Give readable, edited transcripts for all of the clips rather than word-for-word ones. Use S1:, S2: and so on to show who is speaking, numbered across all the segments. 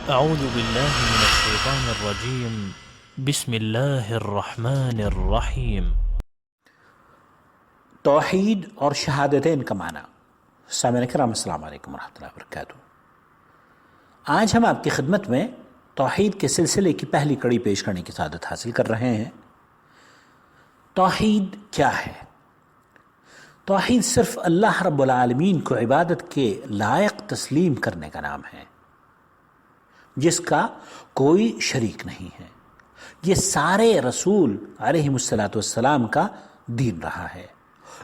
S1: اعوذ باللہ من الشیطان الرجیم بسم اللہ الرحمن الرحیم۔
S2: توحید اور شہادتین کا معنی۔ سامعین کرام السلام علیکم ورحمۃ اللہ وبرکاتہ۔ آج ہم آپ کی خدمت میں توحید کے سلسلے کی پہلی کڑی پیش کرنے کی سعادت حاصل کر رہے ہیں۔ توحید کیا ہے؟ توحید صرف اللہ رب العالمین کو عبادت کے لائق تسلیم کرنے کا نام ہے، جس کا کوئی شریک نہیں ہے۔ یہ سارے رسول علیہم السلام کا دین رہا ہے۔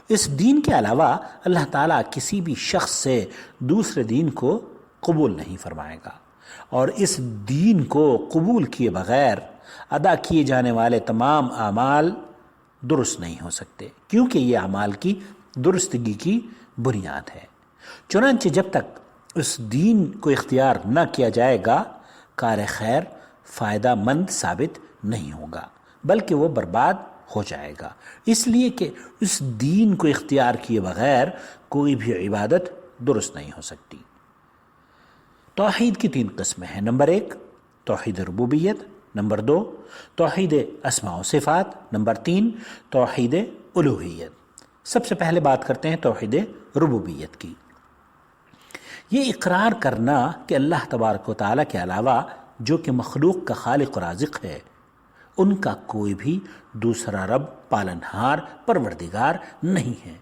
S2: اس دین کے علاوہ اللہ تعالیٰ کسی بھی شخص سے دوسرے دین کو قبول نہیں فرمائے گا، اور اس دین کو قبول کیے بغیر ادا کیے جانے والے تمام اعمال درست نہیں ہو سکتے، کیونکہ یہ اعمال کی درستگی کی بنیاد ہے۔ چنانچہ جب تک اس دین کو اختیار نہ کیا جائے گا، کار خیر فائدہ مند ثابت نہیں ہوگا، بلکہ وہ برباد ہو جائے گا، اس لیے کہ اس دین کو اختیار کیے بغیر کوئی بھی عبادت درست نہیں ہو سکتی۔ توحید کی 3 قسمیں ہیں۔ نمبر 1 توحید ربوبیت، نمبر 2 توحید اسماء و صفات، نمبر 3 توحید الوہیت۔ سب سے پہلے بات کرتے ہیں توحید ربوبیت کی۔ یہ اقرار کرنا کہ اللہ تبارک و تعالیٰ کے علاوہ جو کہ مخلوق کا خالق و رازق ہے، ان کا کوئی بھی دوسرا رب، پالنہار، پروردگار نہیں ہے۔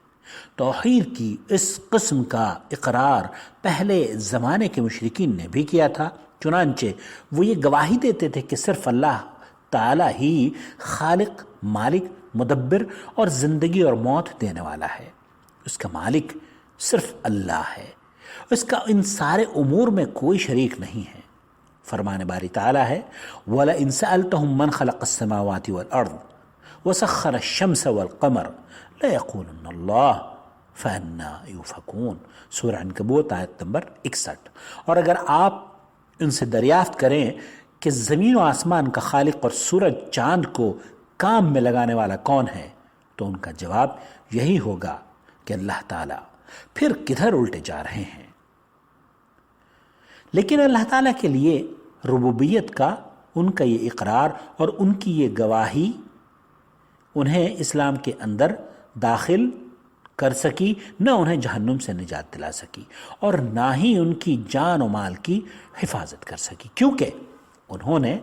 S2: توحید کی اس قسم کا اقرار پہلے زمانے کے مشرکین نے بھی کیا تھا، چنانچہ وہ یہ گواہی دیتے تھے کہ صرف اللہ تعالیٰ ہی خالق، مالک، مدبر اور زندگی اور موت دینے والا ہے۔ اس کا مالک صرف اللہ ہے، اس کا ان سارے امور میں کوئی شریک نہیں ہے۔ فرمان باری تعالیٰ ہے وَلَئِن سَأَلْتَهُم مَّنْ خَلَقَ السَّمَاوَاتِ وَالْأَرْضِ وَسَخَّرَ الشَّمْسَ وَالْقَمَرَ لَيَقُولُنَّ اللَّهُ فَأَنَّىٰ يُؤْفَكُونَ۔ سورہ عنکبوت آیت نمبر 61۔ اور اگر آپ ان سے دریافت کریں کہ زمین و آسمان کا خالق اور سورج چاند کو کام میں لگانے والا کون ہے، تو ان کا جواب یہی ہوگا کہ اللہ تعالیٰ۔ پھر کدھر الٹے جا رہے ہیں؟ لیکن اللہ تعالیٰ کے لیے ربوبیت کا ان کا یہ اقرار اور ان کی یہ گواہی انہیں اسلام کے اندر داخل کر سکی، نہ انہیں جہنم سے نجات دلا سکی، اور نہ ہی ان کی جان و مال کی حفاظت کر سکی، کیونکہ انہوں نے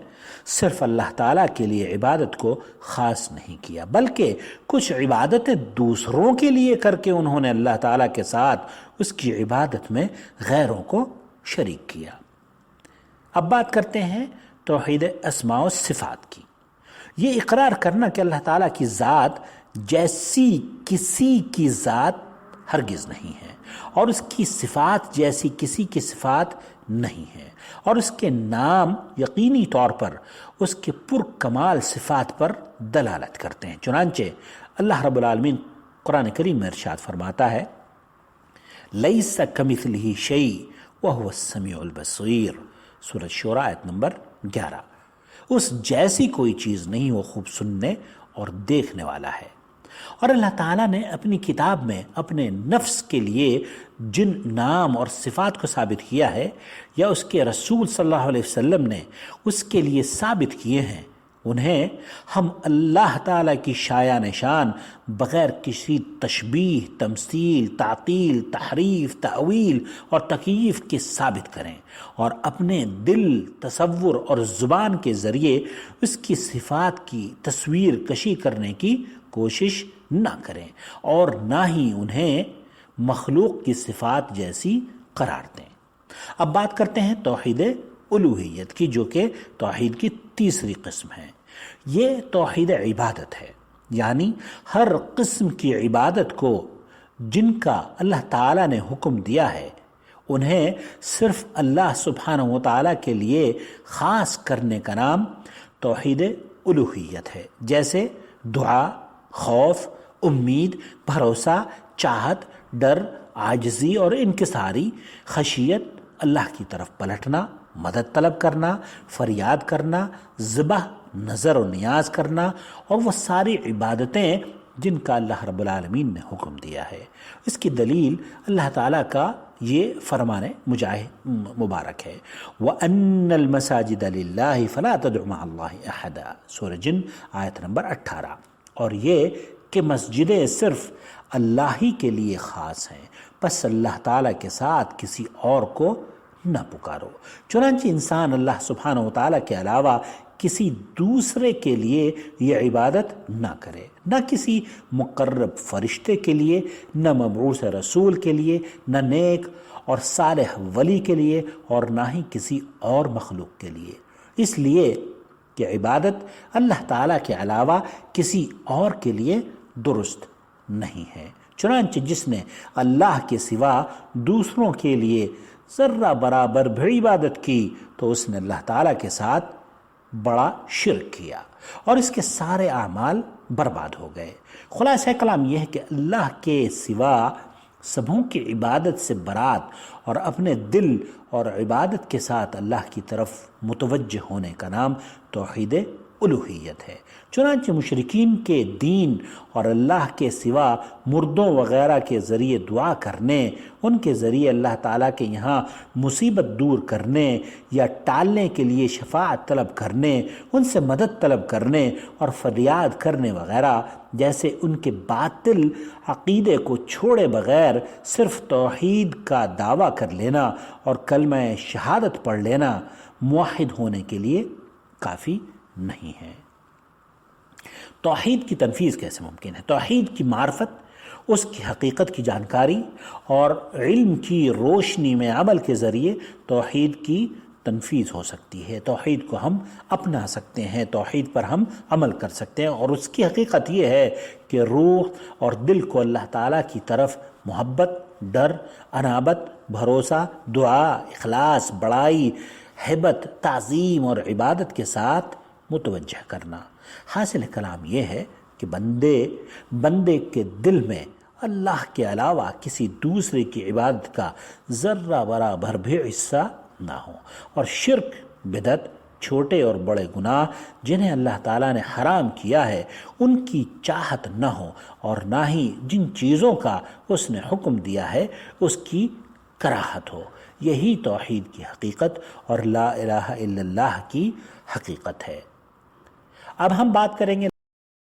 S2: صرف اللہ تعالیٰ کے لیے عبادت کو خاص نہیں کیا، بلکہ کچھ عبادتیں دوسروں کے لیے کر کے انہوں نے اللہ تعالیٰ کے ساتھ اس کی عبادت میں غیروں کو شریک کیا۔ اب بات کرتے ہیں توحید اسماء و صفات کی۔ یہ اقرار کرنا کہ اللہ تعالیٰ کی ذات جیسی کسی کی ذات ہرگز نہیں ہے، اور اس کی صفات جیسی کسی کی صفات نہیں ہے، اور اس کے نام یقینی طور پر اس کے پرکمال صفات پر دلالت کرتے ہیں۔ چنانچہ اللہ رب العالمین قرآن کریم میں ارشاد فرماتا ہے لَيْسَ كَمِثْلِهِ شَيْءٌ وَهُوَ السَّمِيعُ الْبَصِيرُ۔ سورۃ شورى آیت نمبر 11۔ اس جیسی کوئی چیز نہیں، وہ خوب سننے اور دیکھنے والا ہے۔ اور اللہ تعالیٰ نے اپنی کتاب میں اپنے نفس کے لیے جن نام اور صفات کو ثابت کیا ہے، یا اس کے رسول صلی اللہ علیہ وسلم نے اس کے لیے ثابت کیے ہیں، انہیں ہم اللہ تعالیٰ کی شایع نشان بغیر کسی تشبیہ، تمثیل، تعطیل، تحریف، تأویل اور تکییف کے ثابت کریں، اور اپنے دل، تصور اور زبان کے ذریعے اس کی صفات کی تصویر کشی کرنے کی کوشش نہ کریں، اور نہ ہی انہیں مخلوق کی صفات جیسی قرار دیں۔ اب بات کرتے ہیں توحید الوہیت کی، جو کہ توحید کی تیسری قسم ہے۔ یہ توحید عبادت ہے، یعنی ہر قسم کی عبادت کو جن کا اللہ تعالیٰ نے حکم دیا ہے، انہیں صرف اللہ سبحانہ و تعالیٰ کے لیے خاص کرنے کا نام توحید الوہیت ہے، جیسے دعا، خوف، امید، بھروسہ، چاہت، ڈر، عاجزی اور انکساری، خشیت، اللہ کی طرف پلٹنا، مدد طلب کرنا، فریاد کرنا، ذبح، نظر و نیاز کرنا، اور وہ ساری عبادتیں جن کا اللہ رب العالمین نے حکم دیا ہے۔ اس کی دلیل اللہ تعالیٰ کا یہ فرمان مبارک ہے، وَأَنَّ الْمَسَاجِدَ لِلَّهِ فَلَا تَدْعُ مَعَ اللَّهِ أَحَدًا، سورہ جن آیت نمبر 18۔ اور یہ کہ مسجدیں صرف اللہ ہی کے لیے خاص ہیں، پس اللہ تعالیٰ کے ساتھ کسی اور کو نہ پکارو۔ چنانچہ انسان اللہ سبحانہ وتعالیٰ کے علاوہ کسی دوسرے کے لیے یہ عبادت نہ کرے، نہ کسی مقرب فرشتے کے لیے، نہ مبعوث رسول کے لیے، نہ نیک اور صالح ولی کے لیے، اور نہ ہی کسی اور مخلوق کے لیے، اس لیے کہ عبادت اللہ تعالیٰ کے علاوہ کسی اور کے لیے درست نہیں ہے۔ چنانچہ جس نے اللہ کے سوا دوسروں کے لیے ذرہ برابر بھی عبادت کی تو اس نے اللہ تعالیٰ کے ساتھ بڑا شرک کیا، اور اس کے سارے اعمال برباد ہو گئے۔ خلاصہ کلام یہ ہے کہ اللہ کے سوا سبوں کی عبادت سے برات اور اپنے دل اور عبادت کے ساتھ اللہ کی طرف متوجہ ہونے کا نام توحید الوہیت ہے۔ چنانچہ مشرکین کے دین اور اللہ کے سوا مردوں وغیرہ کے ذریعے دعا کرنے، ان کے ذریعے اللہ تعالیٰ کے یہاں مصیبت دور کرنے یا ٹالنے کے لیے شفاعت طلب کرنے، ان سے مدد طلب کرنے اور فریاد کرنے وغیرہ جیسے ان کے باطل عقیدے کو چھوڑے بغیر صرف توحید کا دعویٰ کر لینا اور کلمہ شہادت پڑھ لینا موحد ہونے کے لیے کافی نہیں ہے۔ توحید کی تنفیذ کیسے ممکن ہے؟ توحید کی معرفت، اس کی حقیقت کی جانکاری اور علم کی روشنی میں عمل کے ذریعے توحید کی تنفیذ ہو سکتی ہے۔ توحید کو ہم اپنا سکتے ہیں، توحید پر ہم عمل کر سکتے ہیں، اور اس کی حقیقت یہ ہے کہ روح اور دل کو اللہ تعالیٰ کی طرف محبت، ڈر، انابت، بھروسہ، دعا، اخلاص، بڑائی، ہیبت، تعظیم اور عبادت کے ساتھ متوجہ کرنا۔ حاصل کلام یہ ہے کہ بندے کے دل میں اللہ کے علاوہ کسی دوسرے کی عبادت کا ذرہ برابر بھی حصہ نہ ہو، اور شرک، بدعت، چھوٹے اور بڑے گناہ جنہیں اللہ تعالیٰ نے حرام کیا ہے ان کی چاہت نہ ہو، اور نہ ہی جن چیزوں کا اس نے حکم دیا ہے اس کی کراہت ہو۔ یہی توحید کی حقیقت اور لا الہ الا اللہ کی حقیقت ہے۔ اب ہم بات کریں گے